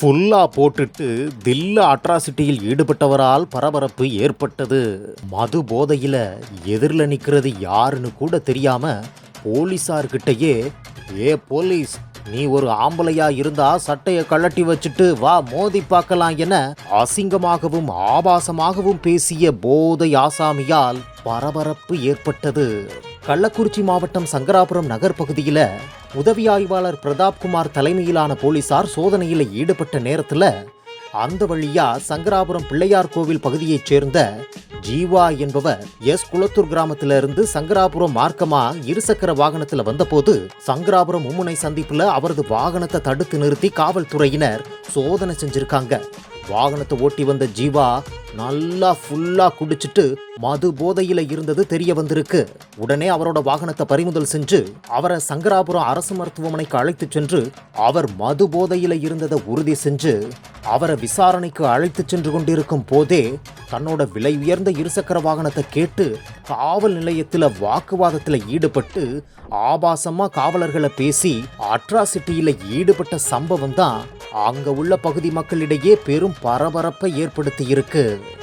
ஃபுல்லா போட்டுட்டு தில்லா அட்ராசிட்டியில் ஈடுபட்டவரால் பரபரப்பு ஏற்பட்டது. மது போதையில எதிரில் நிக்கிறது யாருன்னு கூட தெரியாம போலீசார்கிட்டயே, ஏ போலீஸ், நீ ஒரு ஆம்பளையா இருந்தா சட்டைய கழட்டி வச்சுட்டு வா மோதி பார்க்கலாம் என அசிங்கமாகவும் ஆபாசமாகவும் பேசிய போதை ஆசாமியால் பரபரப்பு ஏற்பட்டது. கள்ளக்குறிச்சி மாவட்டம் சங்கராபுரம் நகர் பகுதியில உதவி ஆய்வாளர் பிரதாப்குமார் தலைமையிலான போலீசார் சோதனையில் ஈடுபட்ட நேரத்துல அந்த வழியா சங்கராபுரம் பிள்ளையார் கோவில் பகுதியைச் சேர்ந்த ஜீவா என்பவர் குளத்தூர் கிராமத்தில இருந்து சங்கராபுரம் மார்க்கமா இருசக்கர வாகனத்துல வந்தபோது சங்கராபுரம் மும்முனை சந்திப்புல அவரது வாகனத்தை தடுத்து நிறுத்தி காவல்துறையினர் சோதனை செஞ்சிருக்காங்க. வாகனத்தை ஓட்டி வந்த ஜீவா நல்லா ஃபுல்லா குடிச்சிட்டு மது போதையில இருந்தது தெரிய வந்திருக்கு. உடனே அவரோட வாகனத்தை பறிமுதல் செஞ்சு அவரை சங்கராபுரம் அரசு மருத்துவமனைக்கு அழைத்து சென்று அவர் மது போதையில இருந்ததை உறுதி செஞ்சு அவரை விசாரணைக்கு அழைத்து சென்று கொண்டிருக்கும் போதே தன்னோட விலை உயர்ந்த இருசக்கர வாகனத்தை கேட்டு காவல் நிலையத்தில் வாக்குவாதத்தில் ஈடுபட்டு ஆபாசமா காவலர்களை பேசி அட்ராசிட்டியில ஈடுபட்ட சம்பவம் தான் அங்க உள்ள பகுதி மக்களிடையே பெரும் பரபரப்பை ஏற்படுத்தி இருக்கு.